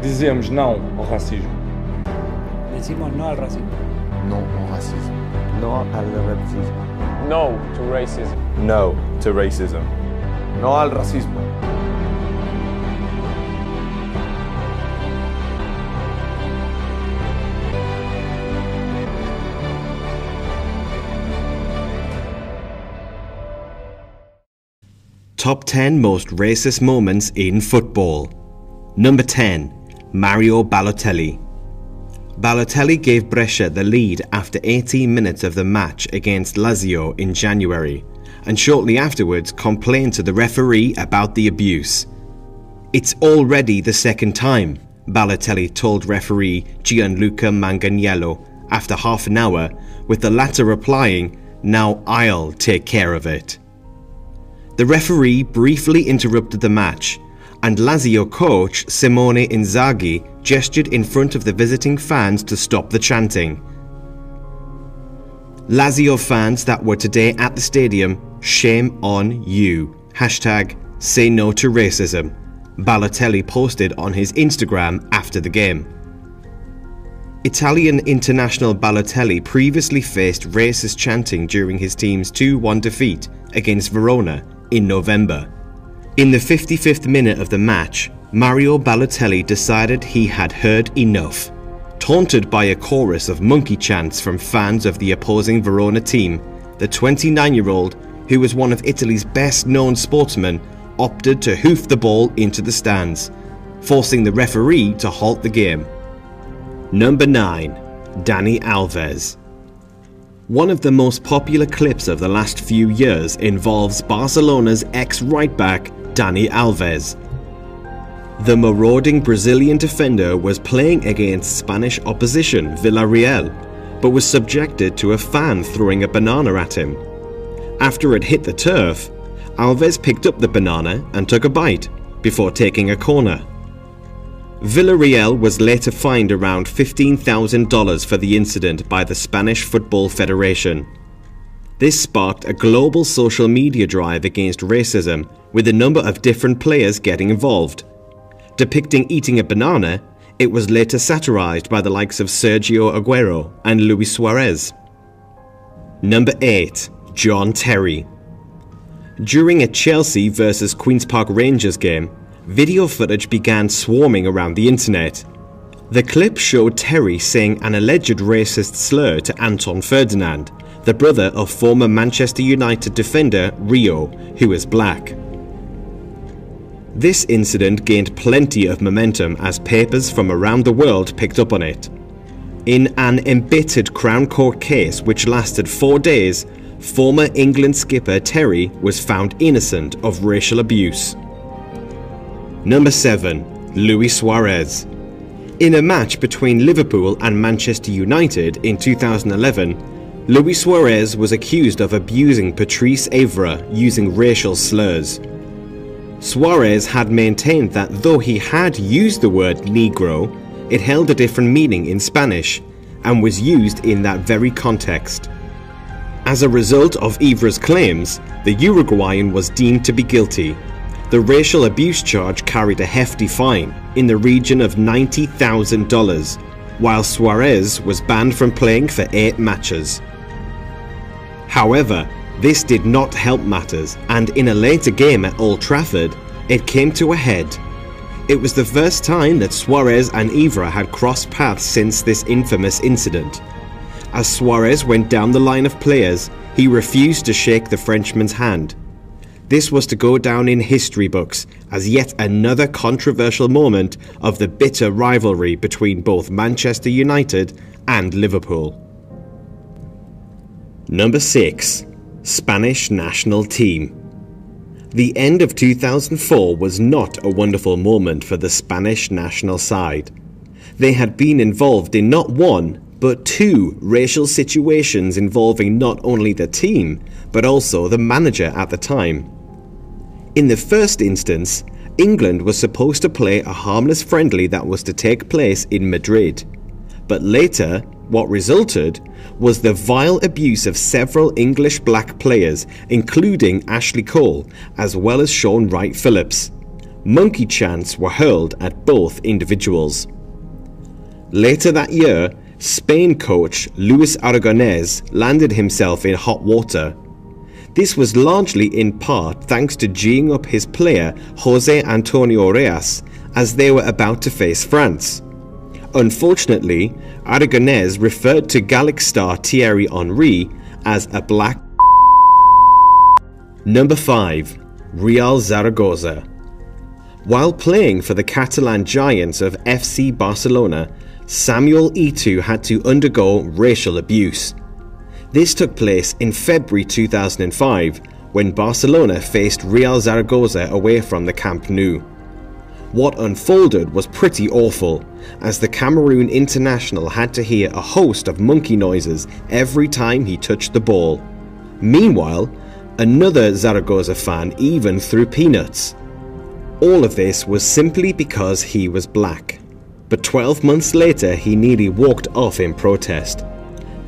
Dizemos não ao racismo. Decimos no al racismo. Non au racisme. No al racismo. No to racism. No to racism. Non al racisme. Top 10 most racist moments in football. Number 10. Mario Balotelli. Balotelli gave Brescia the lead after 18 minutes of the match against Lazio in January, and shortly afterwards complained to the referee about the abuse. "It's already the second time," Balotelli told referee Gianluca Manganiello after half an hour, with the latter replying, "Now I'll take care of it." The referee briefly interrupted the match, and Lazio coach Simone Inzaghi gestured in front of the visiting fans to stop the chanting. Lazio fans that were today at the stadium, shame on you. #say no to racism, Balotelli posted on his Instagram after the game. Italian international Balotelli previously faced racist chanting during his team's 2-1 defeat against Verona in November. In the 55th minute of the match, Mario Balotelli decided he had heard enough. Taunted by a chorus of monkey chants from fans of the opposing Verona team, the 29-year-old, who was one of Italy's best-known sportsmen, opted to hoof the ball into the stands, forcing the referee to halt the game. Number 9. Dani Alves. One of the most popular clips of the last few years involves Barcelona's ex-right-back Dani Alves. The marauding Brazilian defender was playing against Spanish opposition Villarreal, but was subjected to a fan throwing a banana at him. After it hit the turf, Alves picked up the banana and took a bite, before taking a corner. Villarreal was later fined around $15,000 for the incident by the Spanish Football Federation. This sparked a global social media drive against racism, with a number of different players getting involved. Depicting eating a banana, it was later satirized by the likes of Sergio Aguero and Luis Suarez. Number 8. John Terry. During a Chelsea vs Queen's Park Rangers game, video footage began swarming around the internet. The clip showed Terry saying an alleged racist slur to Anton Ferdinand, the brother of former Manchester United defender Rio, who is black. This incident gained plenty of momentum as papers from around the world picked up on it. In an embittered Crown Court case which lasted 4 days, former England skipper Terry was found innocent of racial abuse. Number 7. Luis Suarez. In a match between Liverpool and Manchester United in 2011, Luis Suarez was accused of abusing Patrice Evra using racial slurs. Suarez had maintained that though he had used the word Negro, it held a different meaning in Spanish and was used in that very context. As a result of Evra's claims, the Uruguayan was deemed to be guilty. The racial abuse charge carried a hefty fine in the region of $90,000, while Suarez was banned from playing for 8 matches. However, this did not help matters, and in a later game at Old Trafford, it came to a head. It was the first time that Suarez and Evra had crossed paths since this infamous incident. As Suarez went down the line of players, he refused to shake the Frenchman's hand. This was to go down in history books as yet another controversial moment of the bitter rivalry between both Manchester United and Liverpool. Number 6. Spanish national team. The end of 2004 was not a wonderful moment for the Spanish national side. They had been involved in not one, but 2 racial situations involving not only the team, but also the manager at the time. In the first instance, England was supposed to play a harmless friendly that was to take place in Madrid. But later, what resulted was the vile abuse of several English black players, including Ashley Cole, as well as Shaun Wright-Phillips. monkey chants were hurled at both individuals. Later that year, Spain coach Luis Aragonés landed himself in hot water. This was largely in part thanks to geeing up his player José Antonio Reyes as they were about to face France. Unfortunately, Aragonés referred to Gallic star Thierry Henry as a black. Number 5. Real Zaragoza. While playing for the Catalan giants of FC Barcelona, Samuel Eto'o had to undergo racial abuse. This took place in February 2005 when Barcelona faced Real Zaragoza away from the Camp Nou. What unfolded was pretty awful, as the Cameroon international had to hear a host of monkey noises every time he touched the ball. Meanwhile, another Zaragoza fan even threw peanuts. All of this was simply because he was black. But 12 months later, he nearly walked off in protest.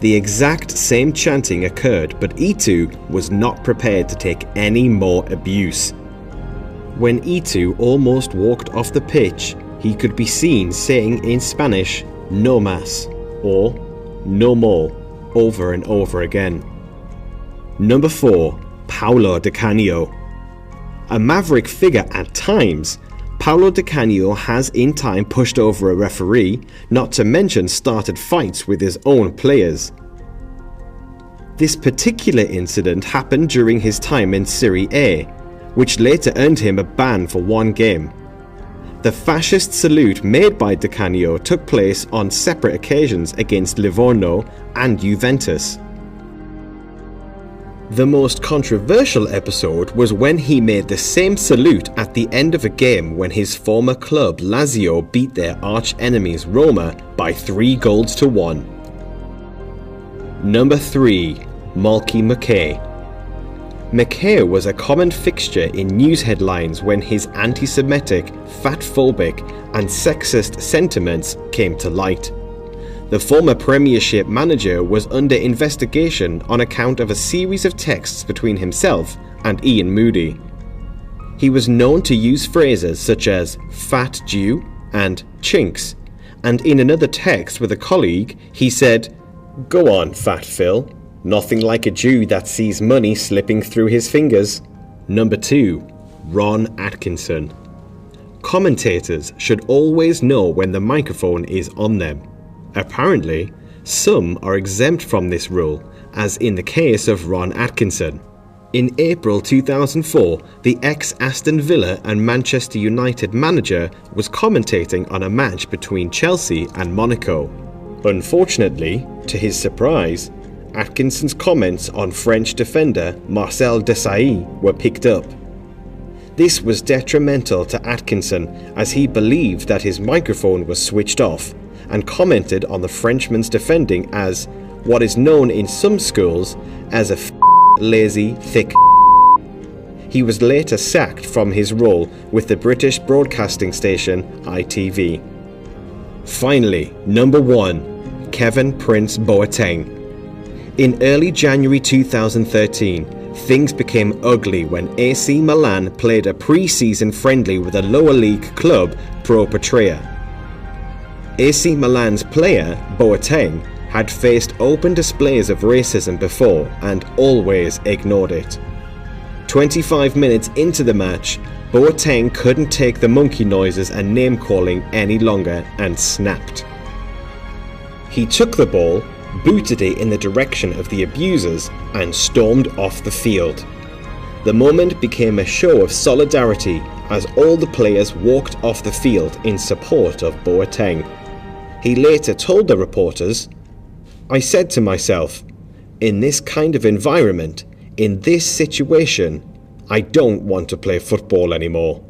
The exact same chanting occurred, but Eto'o was not prepared to take any more abuse. When Eto'o almost walked off the pitch, he could be seen saying in Spanish, "No más," or "No more," over and over again. Number 4. Paulo Di Canio. A maverick figure at times, Paulo Di Canio has in time pushed over a referee, not to mention started fights with his own players. This particular incident happened during his time in Serie A, which later earned him a ban for 1 game. The fascist salute made by Di Canio took place on separate occasions against Livorno and Juventus. The most controversial episode was when he made the same salute at the end of a game when his former club Lazio beat their arch-enemies Roma by 3-1. Number 3. Malky Mackay. Mackay was a common fixture in news headlines when his anti-Semitic, fat-phobic and sexist sentiments came to light. The former Premiership manager was under investigation on account of a series of texts between himself and Ian Moody. He was known to use phrases such as "fat Jew" and "chinks," and in another text with a colleague he said, "Go on, Fat Phil, nothing like a Jew that sees money slipping through his fingers." Number 2. Ron Atkinson. Commentators should always know when the microphone is on them. Apparently, some are exempt from this rule, as in the case of Ron Atkinson. In April 2004, the ex-Aston Villa and Manchester United manager was commentating on a match between Chelsea and Monaco. Unfortunately, to his surprise, Atkinson's comments on French defender Marcel Desailly were picked up. This was detrimental to Atkinson as he believed that his microphone was switched off, and commented on the Frenchman's defending as what is known in some schools as a lazy, thick. He was later sacked from his role with the British broadcasting station ITV. Finally, number 1. Kevin Prince Boateng. In early January 2013, things became ugly when AC Milan played a pre-season friendly with a lower league club, Pro Patria. AC Milan's player, Boateng, had faced open displays of racism before and always ignored it. 25 minutes into the match, Boateng couldn't take the monkey noises and name-calling any longer and snapped. He took the ball, booted it in the direction of the abusers and stormed off the field. The moment became a show of solidarity as all the players walked off the field in support of Boateng. He later told the reporters, "I said to myself, in this kind of environment, in this situation, I don't want to play football anymore."